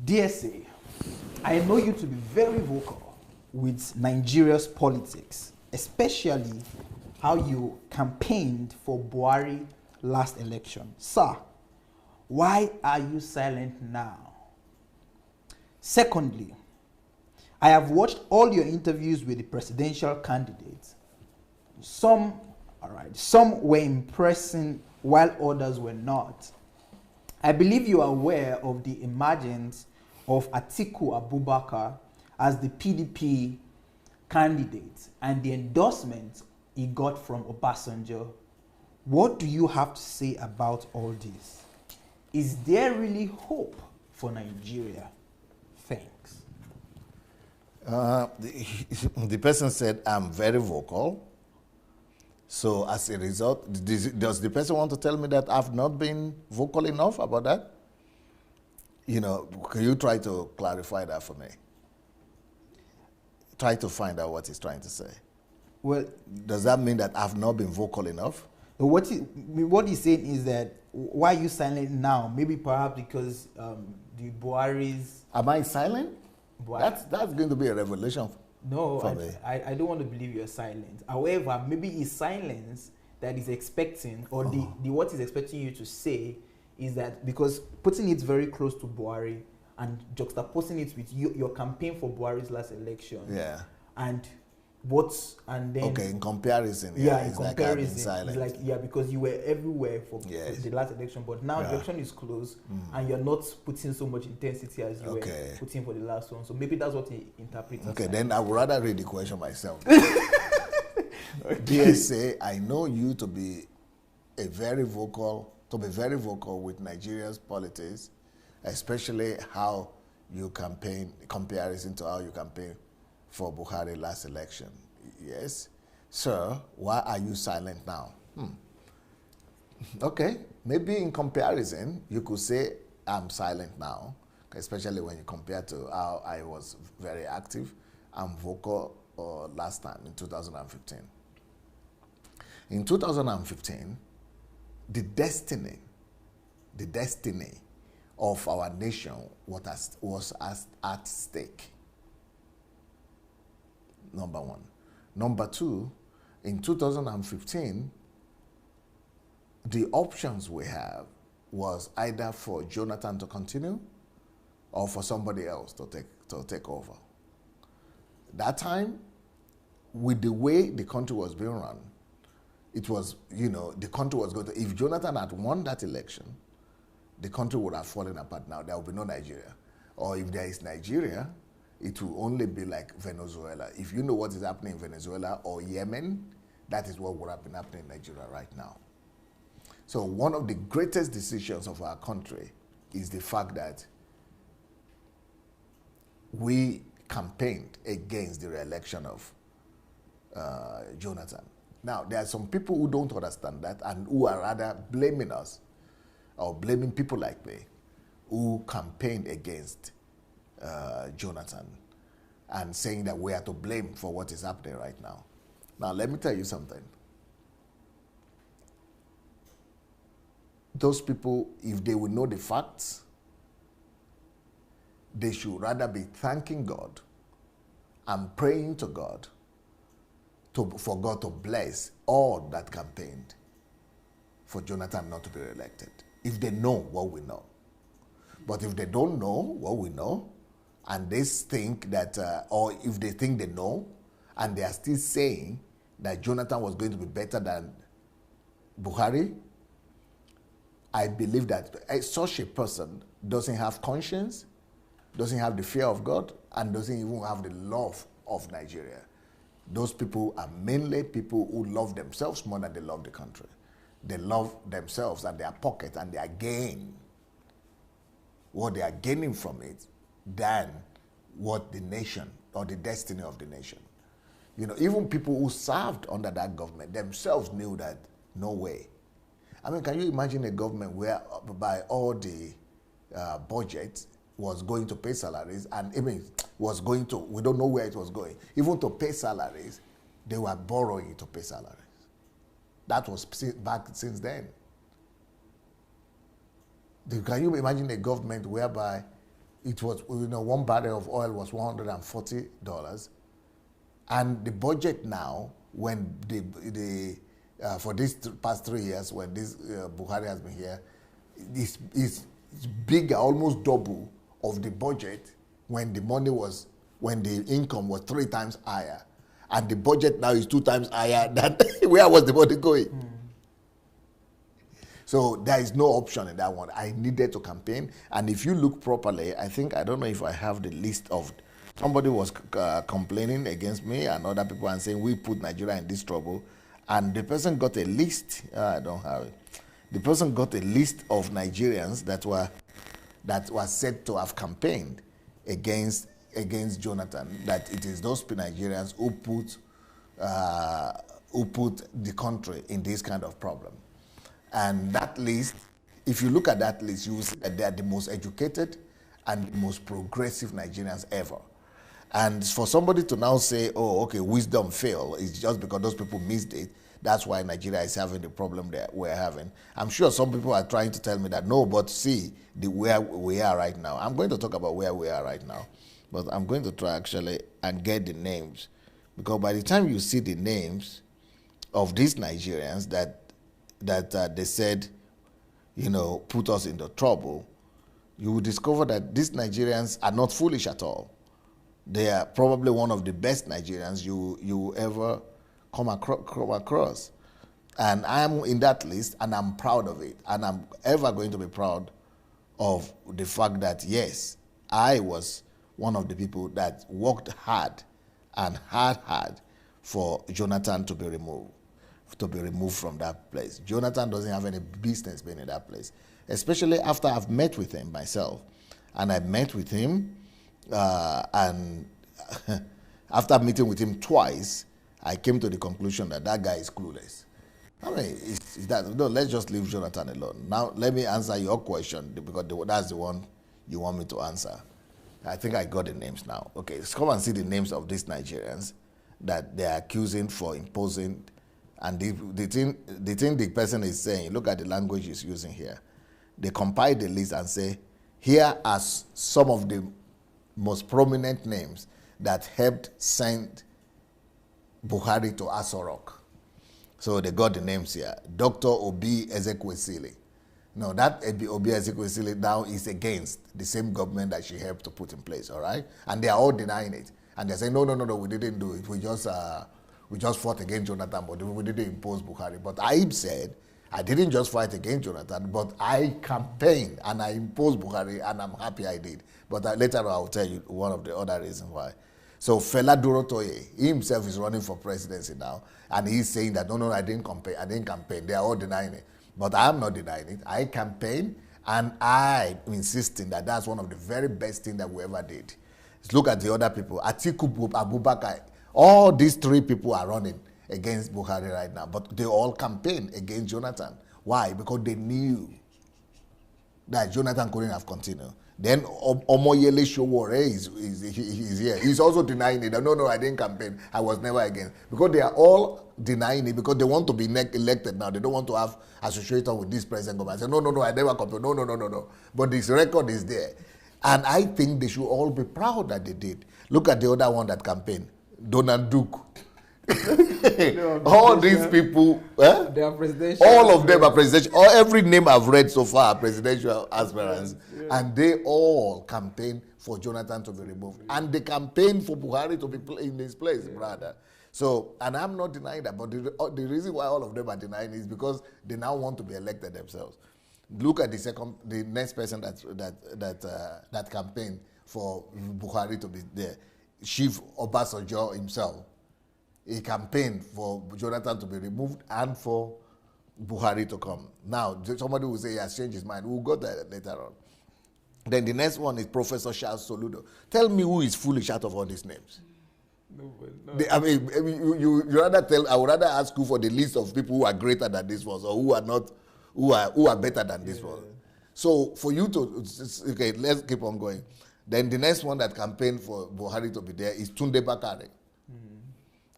DSA, I know you to be very vocal with Nigeria's politics, especially how you campaigned for Buhari last election. Sir, why are you silent now? Secondly, I have watched all your interviews with the presidential candidates. Some were impressing while others were not. I believe you are aware of the emergence of Atiku Abubakar as the PDP candidate and the endorsement he got from Obasanjo. What do you have to say about all this? Is there really hope for Nigeria? Thanks. The person said, I'm very vocal. So as a result, does the person want to tell me that I've not been vocal enough about that? Can you try to clarify that for me? Try to find out what he's trying to say. Well, does that mean that I've not been vocal enough? What he's saying is that why are you silent now? Maybe perhaps because the Buhari's... Am I silent? That's going to be a revelation. No, I don't want to believe you're silent. However, maybe his silence that he's expecting, or what he's expecting you to say, is that because putting it very close to Buhari and juxtaposing it with your campaign for Buhari's last election, and then okay, in comparison, in it's comparison, like it's like because you were everywhere for the last election, but now the election is close and you're not putting so much intensity as you were putting for the last one. So maybe that's what he interprets. Okay, then I would rather read the question myself. DSA, I know you to be very vocal with Nigeria's politics, especially how you campaign, in comparison to how you campaign for Buhari last election. Yes. Sir, why are you silent now? Okay, maybe in comparison, you could say I'm silent now, especially when you compare to how I was very active and vocal last time in 2015. In 2015, the destiny of our nation was at stake. Number one. Number two, in 2015, the options we have was either for Jonathan to continue or for somebody else to take over. That time, with the way the country was being run, it was, the country was going to, if Jonathan had won that election, the country would have fallen apart now. There would be no Nigeria. Or if there is Nigeria, it will only be like Venezuela. If you know what is happening in Venezuela or Yemen, that is what would have been happening in Nigeria right now. So one of the greatest decisions of our country is the fact that we campaigned against the re-election of Jonathan. Now, there are some people who don't understand that and who are rather blaming us or blaming people like me who campaigned against Jonathan and saying that we are to blame for what is happening right now. Now, let me tell you something. Those people, if they will know the facts, they should rather be thanking God and praying to God for God to bless all that campaigned for Jonathan not to be re-elected, if they know what we know. But if they don't know what we know, and they think that, or if they think they know, and they are still saying that Jonathan was going to be better than Buhari, I believe that such a person doesn't have conscience, doesn't have the fear of God, and doesn't even have the love of Nigeria. Those people are mainly people who love themselves more than they love the country. They love themselves and their pocket and their gain, what they are gaining from it, than what the nation or the destiny of the nation. Even people who served under that government themselves knew that no way. I mean, can you imagine a government where by all the budget was going to pay salaries, and was going to, we don't know where it was going, even to pay salaries, they were borrowing to pay salaries. That was back since then. Can you imagine a government whereby it was, you know, one barrel of oil was $140. And the budget now, when for these past 3 years, when this Buhari has been here, is bigger, almost double of the budget when the income was 3 times higher. And the budget now is 2 times higher than where was the money going? So there is no option in that one. I needed to campaign. And if you look properly, I don't know if I have the list of, somebody was complaining against me and other people and saying, we put Nigeria in this trouble. And the person got a list, I don't have it. The person got a list of Nigerians that were said to have campaigned against Jonathan, that it is those Nigerians who put the country in this kind of problem. And that list, if you look at that list, you will see that they are the most educated and the most progressive Nigerians ever. And for somebody to now say, oh, okay, wisdom failed, it's just because those people missed it, that's why Nigeria is having the problem that we're having. I'm sure some people are trying to tell me that, no, but see where we are right now. I'm going to talk about where we are right now, but I'm going to try actually and get the names. Because by the time you see the names of these Nigerians that they said, you know, put us into trouble, you will discover that these Nigerians are not foolish at all. They are probably one of the best Nigerians you ever come across. And I'm in that list, and I'm proud of it. And I'm ever going to be proud of the fact that, yes, I was one of the people that worked hard and hard for Jonathan to be removed from that place. Jonathan doesn't have any business being in that place, especially after I've met with him myself. And I met with him, and after meeting with him twice, I came to the conclusion that that guy is clueless. I mean, no, let's just leave Jonathan alone. Now, let me answer your question, because that's the one you want me to answer. I think I got the names now. Okay, let's come and see the names of these Nigerians that they are accusing for imposing. And the thing the person is saying, look at the language he's using here. They compile the list and say, here are some of the most prominent names that helped send Buhari to Aso Rock. So they got the names here. Dr. Obi Ezekwesili. No, that Obi Ezekwesili now is against the same government that she helped to put in place, all right? And they are all denying it. And they're saying, no, we didn't do it. We just fought against Jonathan, but we didn't impose Buhari. But I said, I didn't just fight against Jonathan, but I campaigned and I imposed Buhari, and I'm happy I did. But later on, I'll tell you one of the other reasons why. So Fela Dorotoye, he himself is running for presidency now, and he's saying that, no, I didn't campaign. They are all denying it. But I'm not denying it. I campaigned, and I'm insisting that that's one of the very best things that we ever did. Let's look at the other people. Atiku Abubakar, all these 3 people are running against Buhari right now, but they all campaigned against Jonathan. Why? Because they knew that Jonathan couldn't have continued. Then Omoyele Sowore is here. He's also denying it. No, I didn't campaign. I was never against. Because they are all denying it because they want to be elected now. They don't want to have association with this present government. I say, no, I never campaigned. No. But this record is there. And I think they should all be proud that they did. Look at the other one that campaigned, Donald Duke. All these people, they are presidential. All of them are presidential. Every name I've read so far are presidential aspirants. Yeah. And they all campaign for Jonathan to be removed. And they campaign for Buhari to be in his place, brother. So, and I'm not denying that, but the reason why all of them are denying is because they now want to be elected themselves. Look at the next person that campaigned for Buhari to be there, Chief Obasanjo himself. He campaigned for Jonathan to be removed and for Buhari to come. Now, somebody will say he has changed his mind. We'll go there later on. Then the next one is Professor Charles Soludo. Tell me who is foolish out of all these names. No. I mean, you rather tell. I would rather ask you for the list of people who are greater than this one, or who are not, who are better than this one. So for you to, okay, let's keep on going. Then the next one that campaigned for Buhari to be there is Tunde Bakare.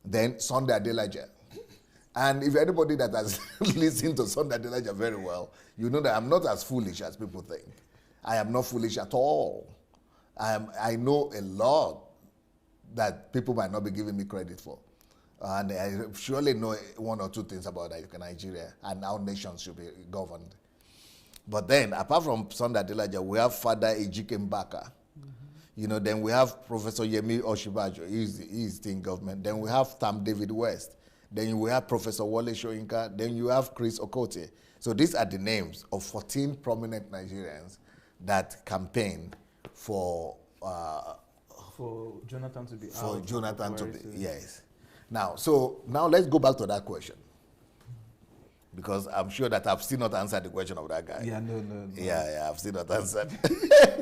Then Sunday Adelaja. And if anybody that has listened to Sunday Adelaja very well, you know that I'm not as foolish as people think. I am not foolish at all. I know a lot that people might not be giving me credit for. And I surely know one or two things about Nigeria and how nations should be governed. But then, apart from Sunday Adelaja, we have Father Ejike Mbaka. You know, then we have Professor Yemi Oshibajo, he's in government. Then we have Tam David West. Then we have Professor Wale Soyinka. Then you have Chris Okotie. So these are the names of 14 prominent Nigerians that campaign for Jonathan to be for out. Jonathan to be, yes. Now let's go back to that question. Because I'm sure that I've still not answered the question of that guy. Yeah, no. Yeah, I've still not answered.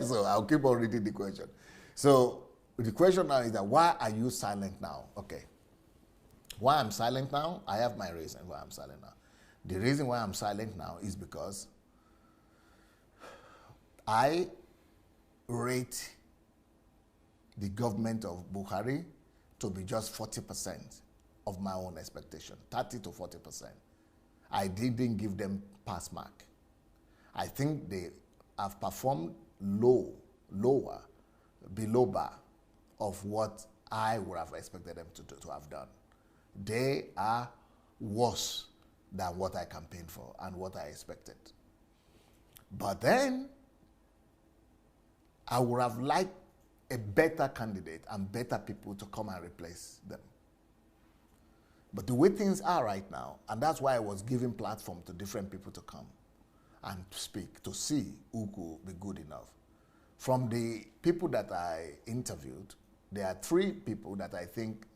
So I'll keep on reading the question. So the question now is that why are you silent now? Okay. Why I'm silent now? I have my reason why I'm silent now. The reason why I'm silent now is because I rate the government of Buhari to be just 40% of my own expectation, 30 to 40%. I didn't give them pass mark. I think they have performed lower, below bar of what I would have expected them to have done. They are worse than what I campaigned for and what I expected. But then, I would have liked a better candidate and better people to come and replace them. But the way things are right now, and that's why I was giving platform to different people to come and speak, to see who could be good enough. From the people that I interviewed, there are 3 people that I think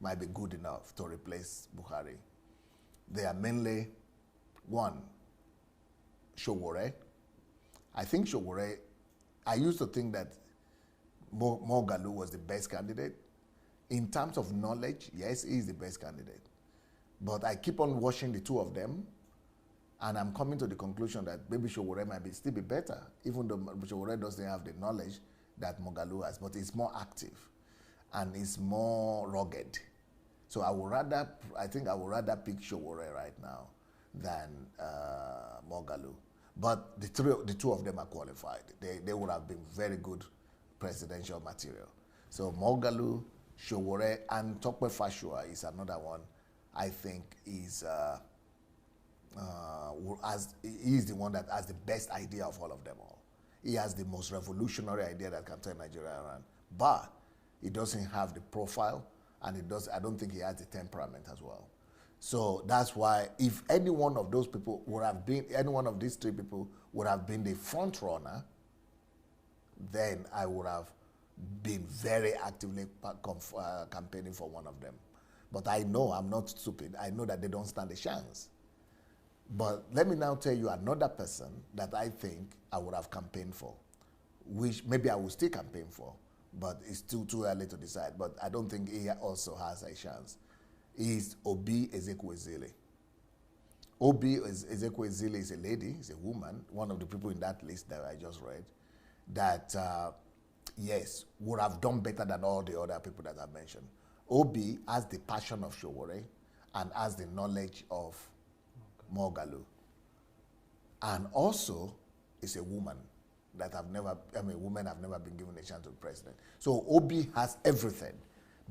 might be good enough to replace Buhari. They are mainly, 1, Sowore. I think Sowore, I used to think that Moghalu was the best candidate. In terms of knowledge, yes, he is the best candidate. But I keep on watching the 2 of them, and I'm coming to the conclusion that maybe Sowore might still be better, even though Sowore doesn't have the knowledge that Moghalu has, but he's more active and he's more rugged. So I think I would rather pick Sowore right now than Moghalu. But the 2 of them are qualified. They would have been very good presidential material. So Moghalu, Sowore, and Tope Fashua is another one I think he's the one that has the best idea of all of them all. He has the most revolutionary idea that can turn Nigeria around. But he doesn't have the profile, and I don't think he has the temperament as well. So that's why if any one of those people would have been, any one of these 3 people would have been the front runner, then I would have been very actively campaigning for one of them. But I know, I'm not stupid, I know that they don't stand a chance. But let me now tell you another person that I think I would have campaigned for, which maybe I will still campaign for, but it's too early to decide. But I don't think he also has a chance. Is Obi Ezekwesili. Obi Ezekwesili is a lady, is a woman, one of the people in that list that I just read, that yes, would have done better than all the other people that I mentioned. Obi has the passion of Sowore and has the knowledge of Moghalu. And also is a woman that women have never been given a chance to be president. So Obi has everything.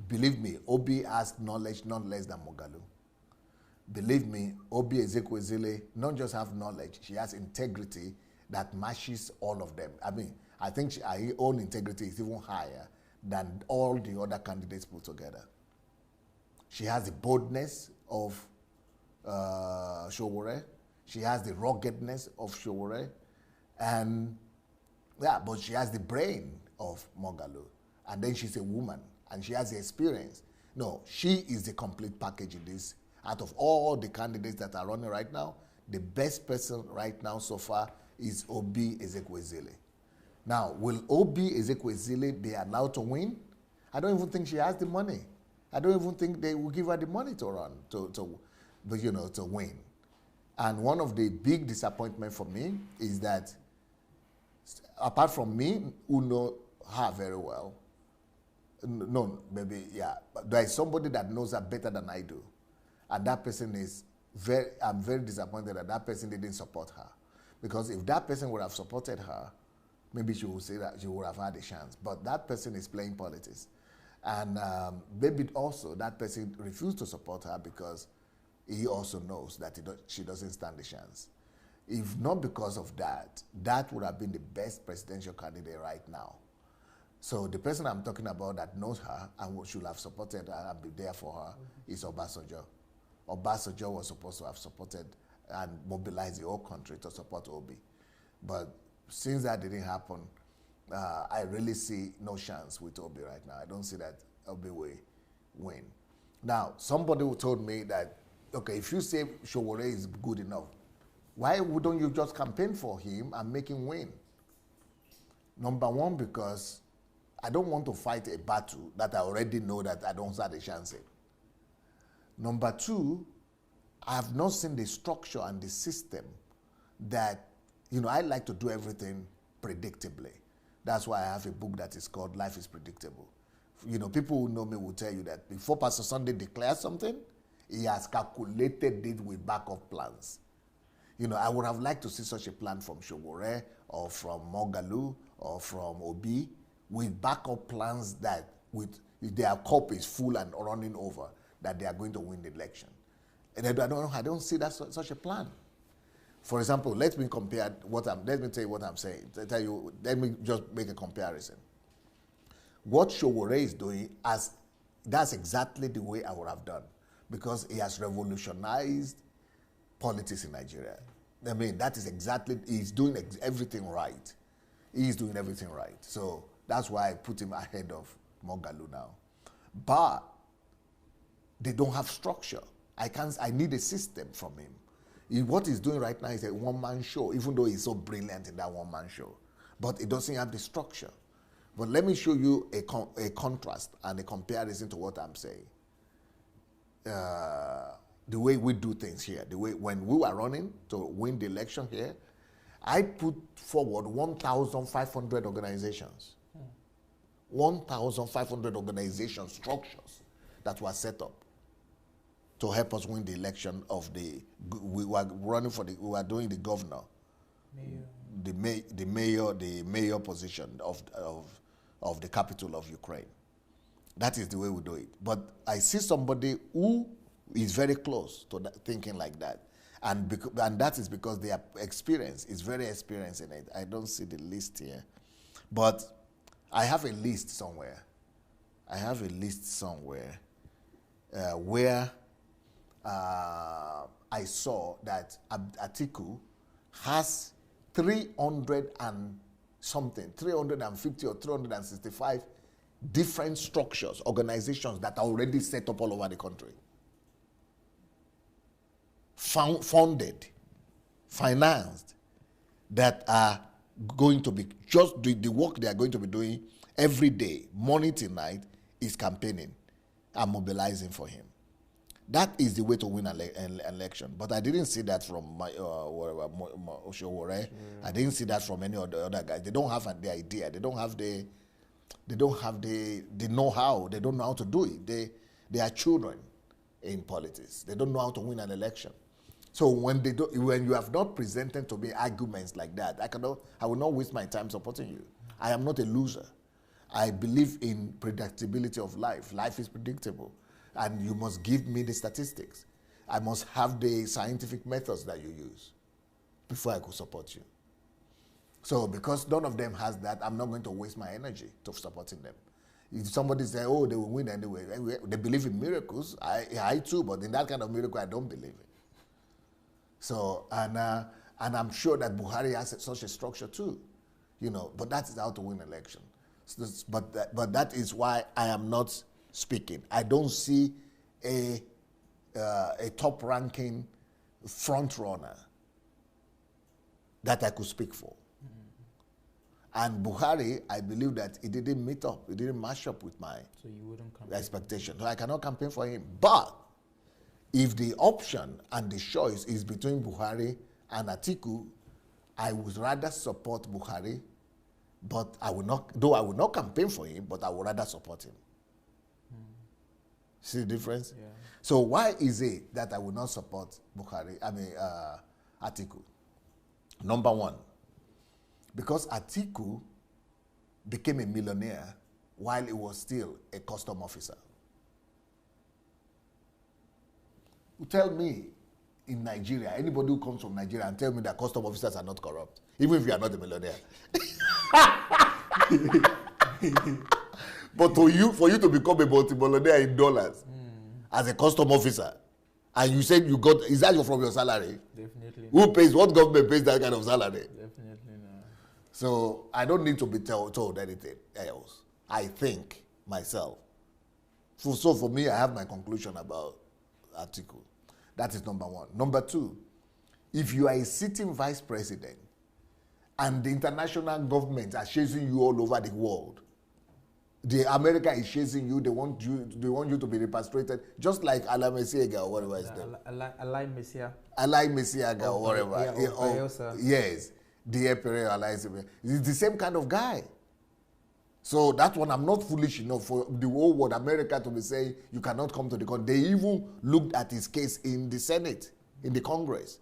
Believe me, Obi has knowledge not less than Moghalu. Believe me, Obi Ezekwesili not just have knowledge, she has integrity that matches all of them. I think her own integrity is even higher than all the other candidates put together. She has the boldness of Sowore. She has the ruggedness of Sowore. And yeah, but she has the brain of Moghalu. And then she's a woman and she has the experience. No, she is the complete package in this. Out of all the candidates that are running right now, the best person right now so far is Obi Ezekwesili. Now, will Obi Ezekwesili be allowed to win? I don't even think she has the money. I don't even think they will give her the money to run, to win. And one of the big disappointments for me is that, apart from me, who know her very well, no, maybe, yeah, but there is somebody that knows her better than I do. And that person I'm very disappointed that person didn't support her. Because if that person would have supported her, maybe she would say that she would have had a chance. But that person is playing politics. And maybe also that person refused to support her because he also knows that she doesn't stand a chance. If not because of that, that would have been the best presidential candidate right now. So the person I'm talking about that knows her and should have supported her and be there for her is Obasanjo. Obasanjo was supposed to have supported and mobilized the whole country to support Obi. But since that didn't happen, I really see no chance with Obi right now. I don't see that Obi will win. Now, somebody who told me that, okay, if you say Sowore is good enough, why wouldn't you just campaign for him and make him win? Number one, because I don't want to fight a battle that I already know that I don't stand a chance in. Number two, I have not seen the structure and the system that, I like to do everything predictably. That's why I have a book that is called Life is Predictable. People who know me will tell you that before Pastor Sunday declares something, he has calculated it with backup plans. I would have liked to see such a plan from Sowore or from Moghalu or from Obi with backup plans that with their cup is full and running over, that they are going to win the election. And I don't see that such a plan. For example, let me tell you what I'm saying. Let me just make a comparison. What Sowore is doing, that's exactly the way I would have done, because he has revolutionized politics in Nigeria. I mean, that is exactly, he's doing everything right. He's doing everything right. So that's why I put him ahead of Moghalu now. But they don't have structure. I need a system from him. What he's doing right now is a one-man show, even though he's so brilliant in that one-man show. But it doesn't have the structure. But let me show you a contrast and a comparison to what I'm saying. The way we do things here, the way when we were running to win the election here, I put forward 1,500 organizations. 1,500 organization structures that were set up to help us win the election we were doing the governor, the mayor position of the capital of Ukraine. That is the way we do it. But I see somebody who is very close to thinking like that. And that is because their experience is very experienced in it. I don't see the list here. But I have a list somewhere. Where I saw that Atiku has 300 and something, 350 or 365 different structures, organizations that are already set up all over the country. Funded, financed, that are going to be just doing the work they are going to be doing every day, morning till night, is campaigning and mobilizing for him. That is the way to win an election. But I didn't see that from Sowore. I didn't see that from any other guys. They don't have the idea. They don't have the know-how. They don't know how to do it. They are children in politics. They don't know how to win an election. So when you have not presented to me arguments like that, I will not waste my time supporting you. I am not a loser. I believe in predictability of life. Life is predictable. And you must give me the statistics. I must have the scientific methods that you use before I could support you. So because none of them has that, I'm not going to waste my energy to supporting them. If somebody says, oh, they will win anyway, they believe in miracles. I too, but in that kind of miracle, I don't believe it. So, and I'm sure that Buhari has such a structure too, but that is how to win election. So but that is why I am not speaking. I don't see a top-ranking front-runner that I could speak for. And Buhari, I believe that it didn't meet up. It didn't match up with my expectation. So I cannot campaign for him. But if the option and the choice is between Buhari and Atiku, I would rather support Buhari, but I will not campaign for him, but I would rather support him. See the difference? Yeah. So why is it that I will not support Atiku? Number one, Because Atiku became a millionaire while he was still a custom officer. Tell me, in Nigeria, anybody who comes from Nigeria and tell me that custom officers are not corrupt, even if you are not a millionaire. But for you to become a multi-millionaire in dollars as a custom officer, and you said you got, is that from your salary? Definitely. Who pays, what government pays that kind of salary? Definitely not. So I don't need to be told anything else. I think myself. So for me, I have my conclusion about Atiku. That is number one. Number two, if you are a sitting vice president and the international government are chasing you all over the world, America is chasing you, they want you to be repatriated, just like Ala Messiaga or whatever is there. Alai Messia. Alai Messiaga or whatever. Yeah, yes, the Pereira Alai. He's the same kind of guy. So that one, I'm not foolish enough for the whole world, America, to be saying you cannot come to the country. They even looked at his case in the Senate, in the Congress.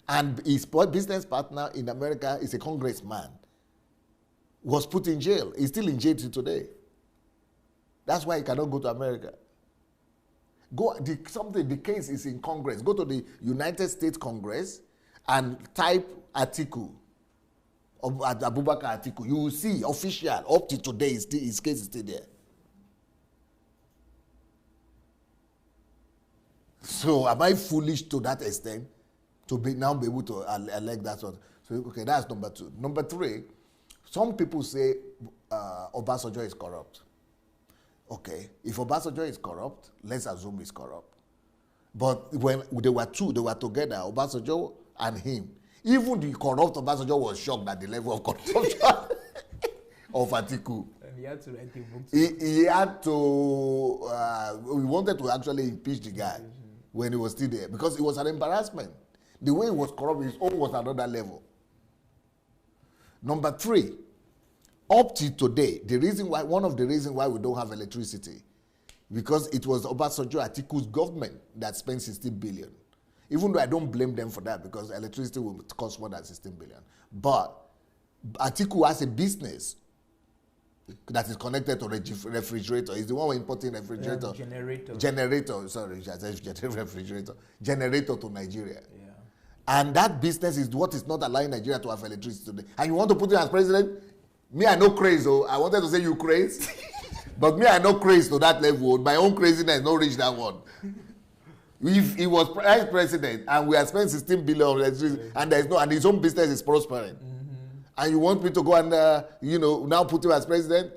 And his business partner in America is a congressman. Was put in jail. He's still in jail till today. That's why he cannot go to America. The case is in Congress. Go to the United States Congress and type Atiku. Abubakar Atiku, you will see official up to today his case is still there. So am I foolish to that extent to now be able to elect that one? So okay, that's number two. Number three, some people say Obasanjo is corrupt. Okay, if Obasanjo is corrupt, let's assume he's corrupt. But when they were together, Obasanjo and him. Even the corrupt Obasanjo was shocked at the level of corruption of Atiku. And he had to write a book. He had to, we wanted to actually impeach the guy when he was still there because it was an embarrassment. The way he was corrupt, his own was another level. Number three, up to today, one of the reasons why we don't have electricity, because it was Obasanjo Atiku's government that spent 16 billion. Even though I don't blame them for that because electricity will cost more than 16 billion. But Atiku has a business that is connected to refrigerator. He's the one importing refrigerator. Generator, sorry, I said refrigerator. Generator to Nigeria. Yeah. And that business is what is not allowing Nigeria to have electricity today. And you want to put him as president? Me, I know crazy. Oh, I wanted to say you crazy. But me, I know crazy to that level. My own craziness not reach that one. If he was vice president and we have spent 16 billion on electricity and and his own business is prospering, and you want me to go and now put him as president,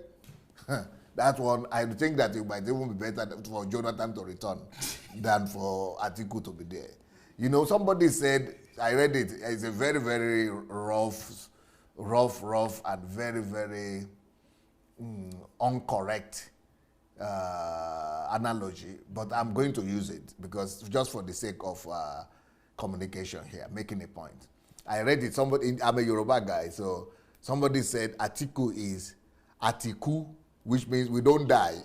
that one I think that it might even be better for Jonathan to return than for Atiku to be there. Somebody said, I read it, it's a very, very rough and very, very incorrect analogy, but I'm going to use it because just for the sake of communication here, making a point. I read it. I'm a Yoruba guy, so somebody said Atiku is Atiku, which means we don't die.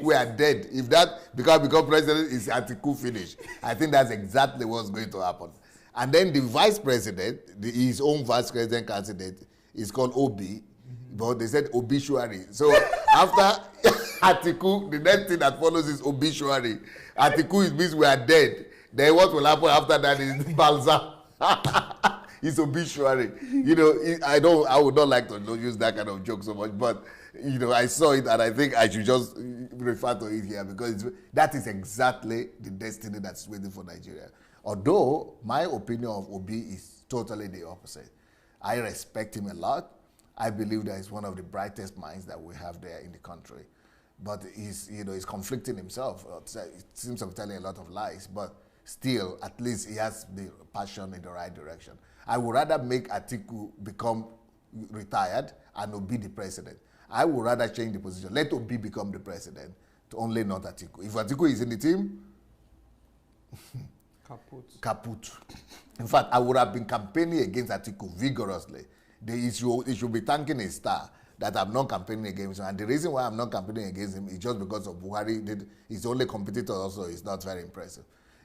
We are dead. If that become president, is Atiku finished. I think that's exactly what's going to happen. And then the vice president, his own vice president candidate, is called Obi, but they said obituary. So after Atiku, the next thing that follows is obituary. Atiku means we are dead. Then what will happen after that is balsam. It's obituary. I would not like to use that kind of joke so much, but I saw it and I think I should just refer to it here because that is exactly the destiny that's waiting for Nigeria. Although my opinion of Obi is totally the opposite. I respect him a lot. I believe that he's one of the brightest minds that we have there in the country. But he's conflicting himself. It seems to be telling a lot of lies, but still, at least he has the passion in the right direction. I would rather make Atiku become retired and Obi the president. I would rather change the position. Let Obi become the president, to only not Atiku. If Atiku is in the team, kaput. In fact, I would have been campaigning against Atiku vigorously. He should be thanking his star that I'm not campaigning against him. And the reason why I'm not campaigning against him is just because of Buhari. His only competitor also is not very impressive.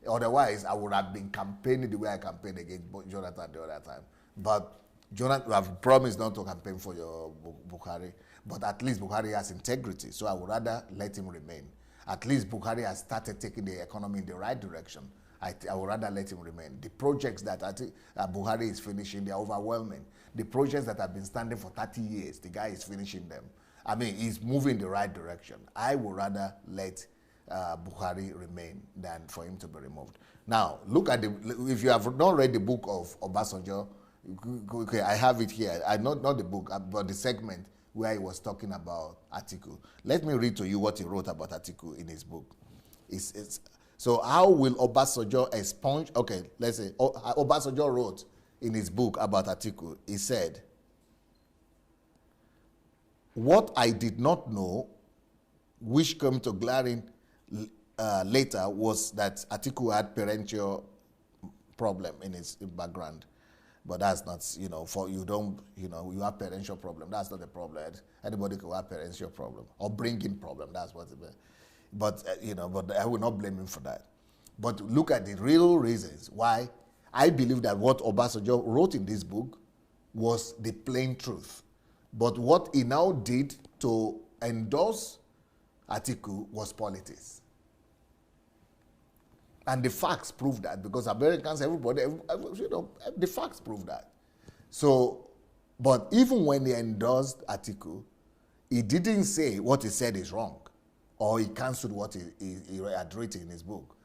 Otherwise, I would have been campaigning the way I campaigned against Jonathan the other time. But Jonathan, you have promised not to campaign for your Buhari, but at least Buhari has integrity, so I would rather let him remain. At least Buhari has started taking the economy in the right direction. I would rather let him remain. The projects that Buhari is finishing, they're overwhelming. The projects that have been standing for 30 years, the guy is finishing them. I mean, he's moving in the right direction. I would rather let Buhari remain than for him to be removed. Now, look at if you have not read the book of Obasanjo, okay, I have it here. Not the book, but the segment where he was talking about Atiku. Let me read to you what he wrote about Atiku in his book. So how will Obasanjo expunge? Okay, let's say Obasanjo wrote in his book about Atiku. He said, "What I did not know, which came to glaring later, was that Atiku had parental problem in his background." But that's not, for you don't, you have parental problem. That's not a problem. Anybody can have parental problem or bring in problem. That's what it means. But, but I will not blame him for that. But look at the real reasons why I believe that what Obasanjo wrote in this book was the plain truth. But what he now did to endorse Atiku was politics. And the facts prove that, because Americans, everybody, the facts prove that. So, but even when he endorsed Atiku, he didn't say what he said is wrong, or he cancelled what he had written in his book.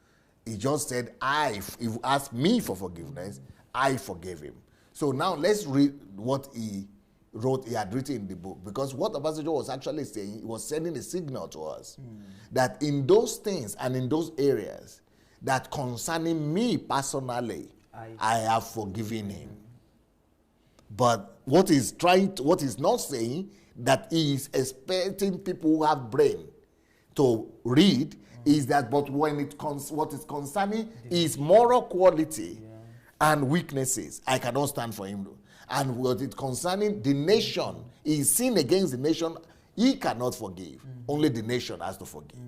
He just said, if you ask me for forgiveness, I forgave him. So now let's read what he had written in the book, because what Obasanjo was actually saying, he was sending a signal to us that in those things and in those areas, that concerning me personally, I have forgiven him. But what he's not saying, that he is expecting people who have brain to read, is that, but when what is concerning his moral quality and weaknesses, I cannot stand for him. And what is concerning the nation, his sin against the nation, he cannot forgive. Only the nation has to forgive.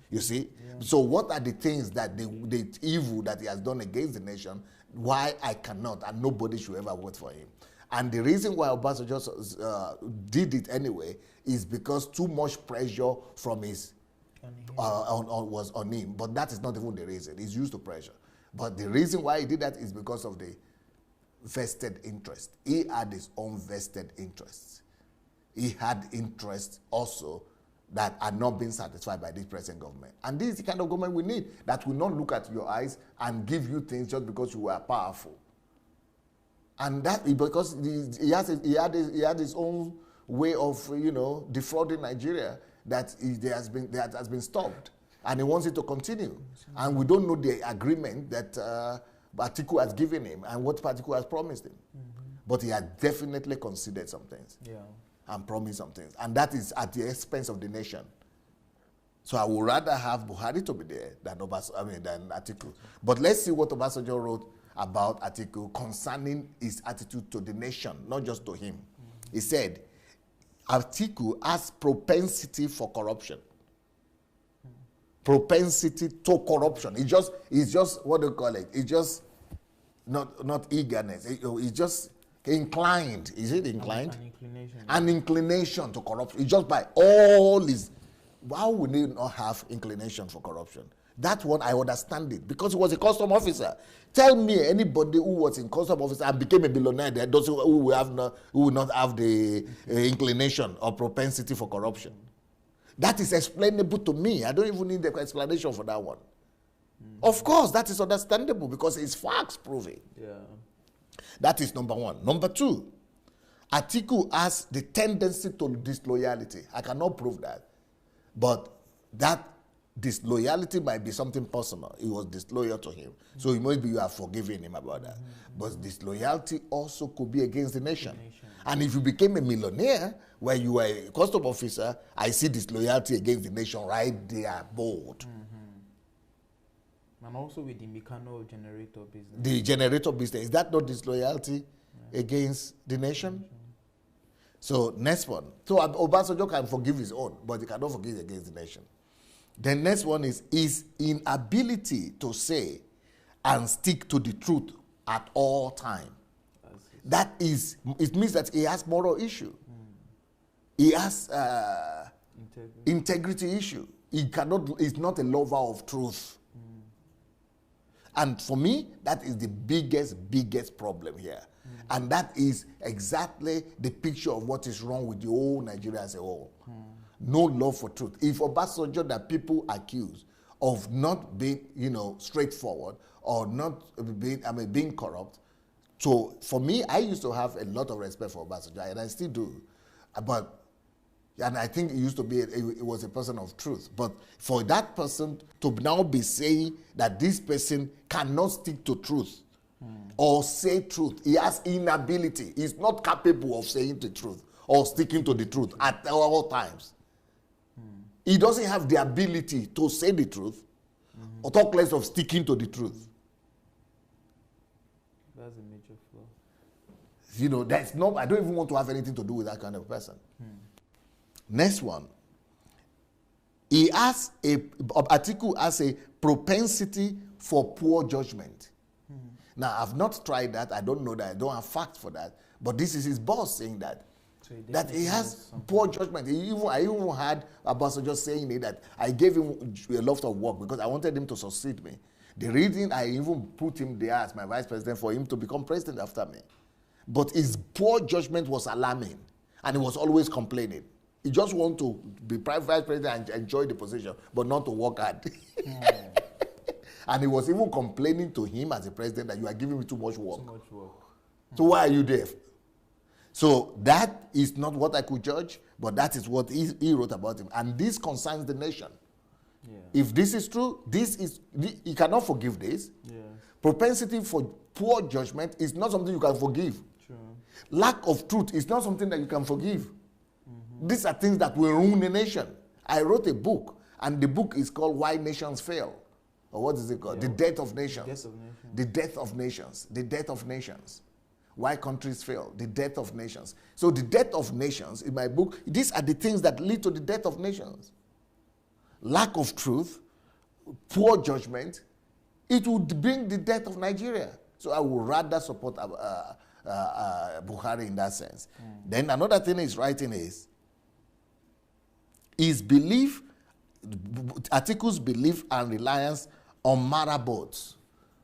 You see? So what are the things that the evil that he has done against the nation, why I cannot, and nobody should ever vote for him? And the reason why Obasanjo did it anyway is because too much pressure from his was on him. But that is not even the reason. He's used to pressure. But the reason why he did that is because of the vested interest. He had his own vested interests. He had interests also that are not being satisfied by this present government. And this is the kind of government we need, that will not look at your eyes and give you things just because you are powerful. And that because he had his own way of defrauding Nigeria that has been stopped, and he wants it to continue. And we don't know the agreement that Atiku has given him and what Atiku has promised him. But he has definitely considered some things. And promise some things. And that is at the expense of the nation. So I would rather have Buhari to be there than Atiku. But let's see what Obasanjo wrote about Atiku concerning his attitude to the nation, not just to him. He said, Atiku has propensity for corruption. Propensity to corruption. It's just what do you call it? It's just not eagerness. It's just inclined. Is it inclined? An inclination. An inclination to corruption. It's just by all his. How would he not have inclination for corruption? That one, I understand it, because he was a custom officer. Tell me anybody who was in custom officer and became a billionaire, those who will not have the inclination or propensity for corruption. That is explainable to me. I don't even need the explanation for that one. Of course, that is understandable because it's facts proving. That is number one. Number two, Atiku has the tendency to disloyalty. I cannot prove that. But that disloyalty might be something personal. He was disloyal to him. So maybe you have forgiven him about that. But disloyalty also could be against the nation. And if you became a millionaire where you were a custom officer, I see disloyalty against the nation right there, bold. And also with the Mikano generator business. The generator business, is that not disloyalty against the nation? So next one. So Obasanjo can forgive his own, but he cannot forgive against the nation. The next one is his inability to say and stick to the truth at all time. That is, it means that he has moral issue. He has integrity issue. He cannot, he's not a lover of truth. And for me, that is the biggest problem here. And that is exactly the picture of what is wrong with the whole Nigeria as a whole. No love for truth. If Obasanjo that people accuse of not being, straightforward or not being corrupt. So for me, I used to have a lot of respect for Obasanjo, and I still do. And I think it used to be, it was a person of truth. But for that person to now be saying that this person cannot stick to truth or say truth, he has inability. He's not capable of saying the truth or sticking to the truth at all times. He doesn't have the ability to say the truth or talk less of sticking to the truth. That's a major flaw. That's not, I don't even want to have anything to do with that kind of person. Next one. Atiku has a propensity for poor judgment. Now, I've not tried that. I don't know that. I don't have facts for that. But this is his boss saying that. So that he has poor judgment. I even had Obasanjo saying it, that I gave him a lot of work because I wanted him to succeed me. The reason I even put him there as my vice president for him to become president after me. But his poor judgment was alarming. And he was always complaining. He just wanted to be vice president and enjoy the position, but not to work hard. And he was even complaining to him as a president that you are giving me too much work. Too much work. So why are you there? So that is not what I could judge, but that is what he wrote about him. And this concerns the nation. Yeah. If this is true, he cannot forgive this. Yeah. Propensity for poor judgment is not something you can forgive. True. Lack of truth is not something that you can forgive. These are things that will ruin a nation. I wrote a book, and the book is called Why Nations Fail. Or what is it called? Yeah. The Death of Nations. The Death of Nations. The Death of Nations. Why countries fail. The Death of Nations. So the death of nations, in my book, these are the things that lead to the death of nations. Lack of truth, poor judgment, it would bring the death of Nigeria. So I would rather support Buhari in that sense. Then another thing he's writing is his belief, Atiku's belief and reliance on marabouts.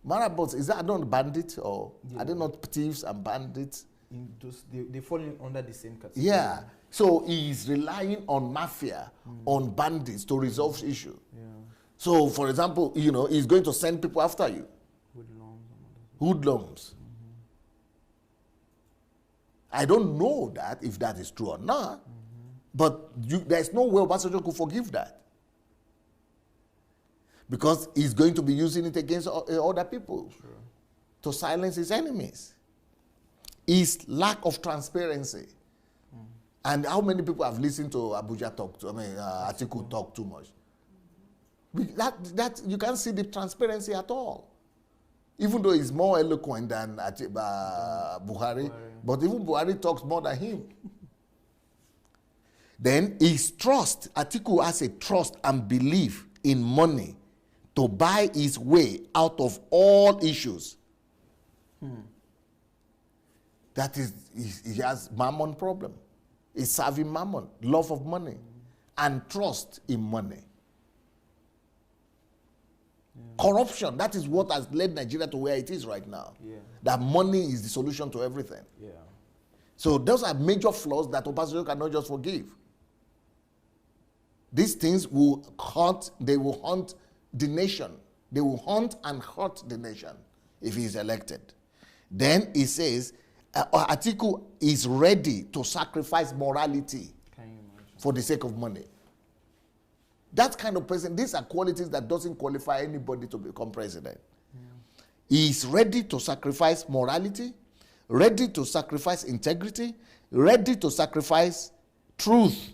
Marabouts, is that not bandits, or are they not thieves and bandits? They fall under the same category. Yeah. So he's relying on mafia, on bandits to resolve issue. Yeah. So, for example, he's going to send people after you. Hoodlums. I don't know that, if that is true or not, but there's no way Obasanjo could forgive that. Because he's going to be using it against other people to silence his enemies. His lack of transparency. And how many people have listened to Atiku talk too much? That you can't see the transparency at all. Even though he's more eloquent than Buhari, but even Buhari talks more than him. Then his trust, Atiku has a trust and belief in money to buy his way out of all issues. That is, he has mammon problem. He's serving mammon, love of money, and trust in money. Corruption, that is what has led Nigeria to where it is right now. That money is the solution to everything. So those are major flaws that Obasanjo cannot just forgive. These things will haunt, they will haunt the nation. They will haunt and hurt the nation if he is elected. Then he says, Atiku is ready to sacrifice morality for the sake of money. That kind of person, these are qualities that doesn't qualify anybody to become president. He is ready to sacrifice morality, ready to sacrifice integrity, ready to sacrifice truth,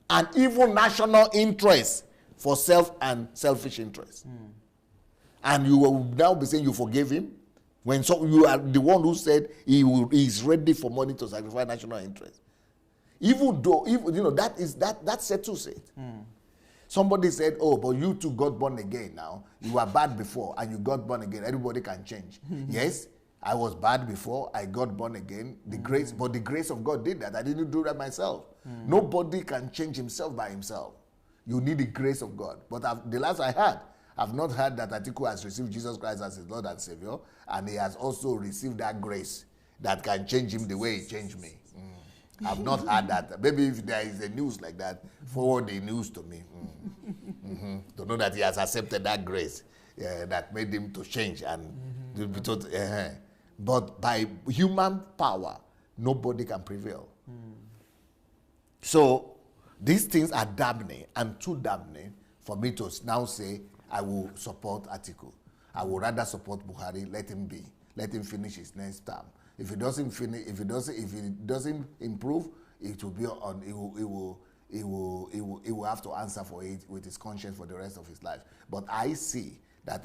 and even national interest for self and selfish interest. And you will now be saying you forgave him when you are the one who said he is ready for money to sacrifice national interest. Even though, that settles it. Somebody said, oh, but you too got born again now. You were bad before and you got born again. Everybody can change. Yes, I was bad before. I got born again. The grace, but the grace of God did that. I didn't do that myself. Nobody can change himself by himself. You need the grace of God. But the last I heard, I've not heard that Atiku has received Jesus Christ as his Lord and Savior, and he has also received that grace that can change him the way he changed me. I've not heard that. Maybe if there is a news like that, forward the news to me. To know that he has accepted that grace that made him to change and to be told, but by human power, nobody can prevail. So these things are damning and too damning for me to now say I will support Atiku. I would rather support Buhari. Let him be. Let him finish his next term. If he doesn't finish, if he doesn't improve, it will be on. He will have to answer for it with his conscience for the rest of his life. But I see that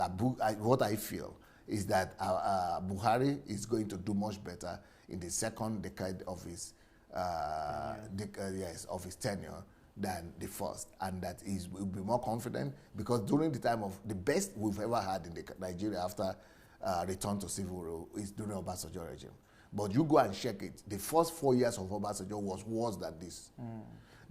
what I feel is that Buhari is going to do much better in the second decade of his of his tenure than the first, and that he will be more confident, because during the time of the best we've ever had in Nigeria after return to civil rule is during Obasanjo regime. But you go and check it, the first 4 years of Obasanjo was worse than this.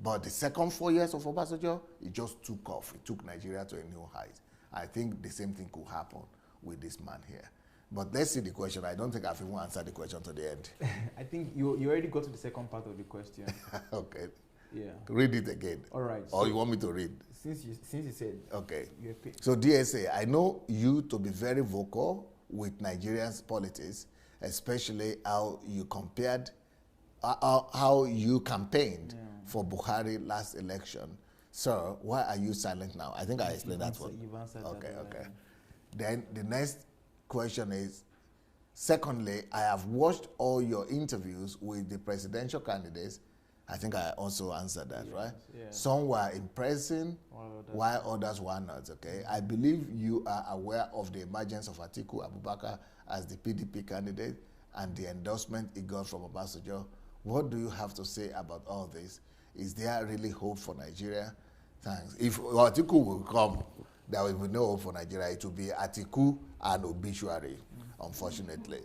But the second 4 years of Obasanjo, it just took off. It took Nigeria to a new height. I think the same thing could happen with this man here. But let's see the question. I don't think I've even answered the question to the end. I think you already got to the second part of the question. Okay. Yeah. Read it again. All right. Or so you want me to read? Since you said. Okay. So DSA, I know you to be very vocal with Nigerians' politics, especially how you compared, how you campaigned for Buhari last election. Sir, why are you silent now? I think I explained that one. You've answered okay, that. Okay. Then the next question is, secondly, I have watched all your interviews with the presidential candidates. I think I also answered that, right? Yeah. Some were impressing, while others were not, okay? I believe you are aware of the emergence of Atiku Abubakar as the PDP candidate and the endorsement he got from Obasanjo. What do you have to say about all this? Is there really hope for Nigeria? Thanks. If Atiku will come, there will be no hope for Nigeria. It will be Atiku and obituary, unfortunately.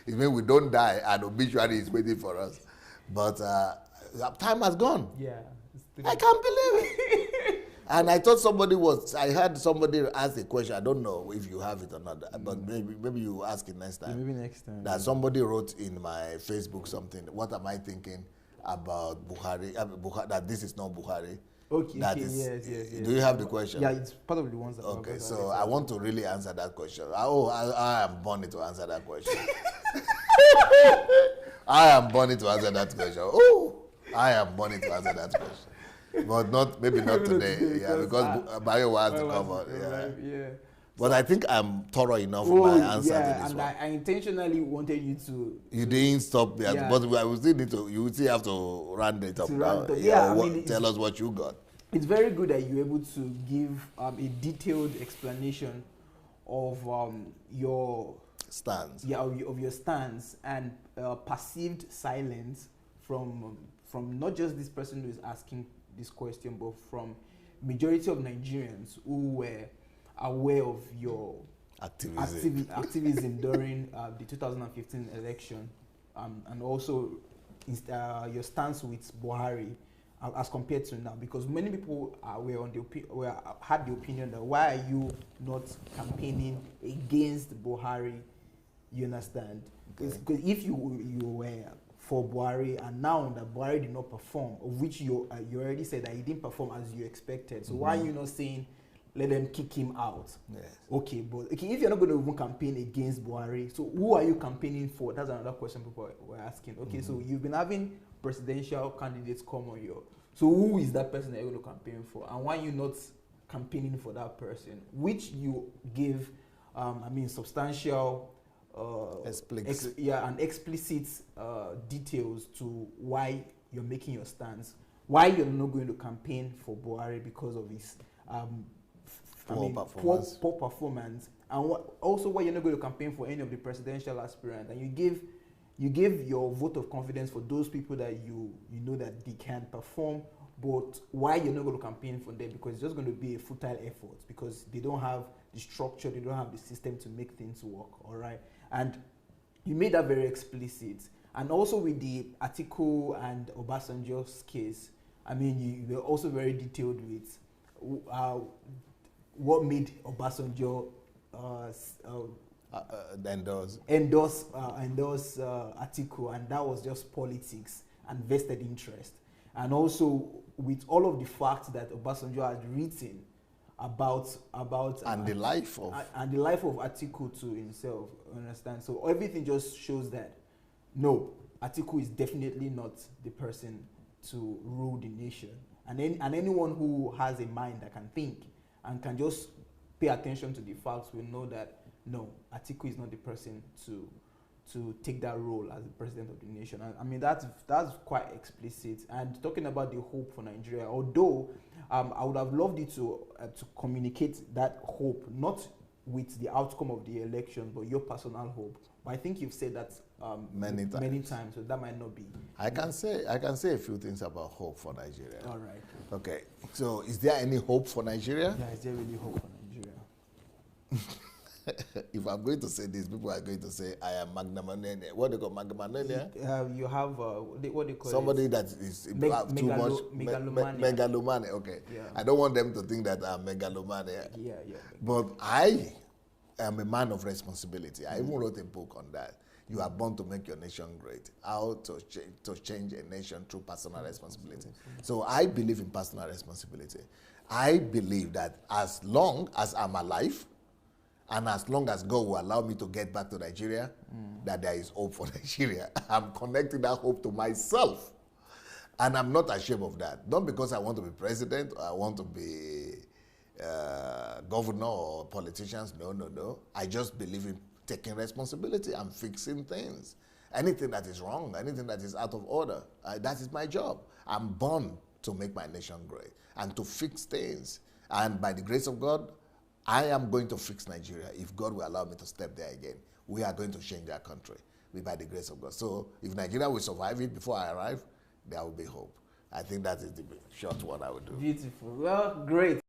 It means we don't die and obituary is waiting for us. But time has gone. Yeah. I can't believe it. And I thought I heard somebody ask a question. I don't know if you have it or not, but maybe you ask it next time. Maybe next time. That somebody wrote in my Facebook something. What am I thinking about Buhari? That this is not Buhari. Okay, yes. Do you have the question? Yeah, it's part of the ones that okay, so I want to really answer that question. I am born to answer that question. I am born to answer that question. I am born to answer that question. But maybe not today. Yeah, because Bayo has to cover. Yeah. But I think I'm thorough enough in my answer to this and one. I intentionally wanted you to. You didn't stop me, but I will still need to. You will still have to round it up now. Tell us what you got. It's very good that you're able to give a detailed explanation of your stance. Yeah, of your stance and perceived silence from not just this person who is asking this question, but from majority of Nigerians who were aware of your activism during the 2015 election, and also your stance with Buhari as compared to now, because many people had the opinion that why are you not campaigning against Buhari? You understand? Because if you were for Buhari, and now that Buhari did not perform, of which you already said that he didn't perform as you expected, so why are you not saying let them kick him out? Yes. Okay, but if you're not going to even campaign against Buhari, so who are you campaigning for? That's another question people were asking. Okay, so you've been having presidential candidates come on you. So who is that person that you're going to campaign for? And why are you not campaigning for that person? Which you give, substantial, and explicit details to why you're making your stance. Why you're not going to campaign for Buhari because of his poor performance, and also why you're not going to campaign for any of the presidential aspirants. And you give your vote of confidence for those people that you know that they can perform But why you're not going to campaign for them? Because it's just going to be a futile effort, because they don't have the structure, they don't have the system to make things work. All right, and you made that very explicit. And also with the Atiku and Obasanjo's case, I mean, you were also very detailed with what made Obasanjo endorse Atiku, and that was just politics and vested interest. And also with all of the facts that Obasanjo had written about the life of Atiku to himself, understand? So everything just shows that no, Atiku is definitely not the person to rule the nation. And anyone who has a mind that can think and can just pay attention to the facts will know that no, Atiku is not the person to take that role as the president of the nation. I mean, that's quite explicit. And talking about the hope for Nigeria, although I would have loved you to communicate that hope, not with the outcome of the election, but your personal hope. But I think you've said that many times, so that might not be. I can say a few things about hope for Nigeria. All right. Okay. So, is there any hope for Nigeria? Yeah, is there really hope for Nigeria? If I'm going to say this, people are going to say I am Magnamanene. What do you call Magnamanene? You have what do you call somebody it? that is too much megalomania. Okay. Yeah. I don't want them to think that I'm megalomania. Yeah. But I am a man of responsibility. I even wrote a book on that. You are born to make your nation great. How to change a nation through personal responsibility. So I believe in personal responsibility. I believe that as long as I'm alive, and as long as God will allow me to get back to Nigeria, that there is hope for Nigeria. I'm connecting that hope to myself. And I'm not ashamed of that. Not because I want to be president or I want to be governor or politicians. No. I just believe in taking responsibility and fixing things. Anything that is wrong, anything that is out of order, that is my job. I'm born to make my nation great and to fix things. And by the grace of God, I am going to fix Nigeria. If God will allow me to step there again, we are going to change our country by the grace of God. So if Nigeria will survive it before I arrive, there will be hope. I think that is the short one I would do. Beautiful. Well, great.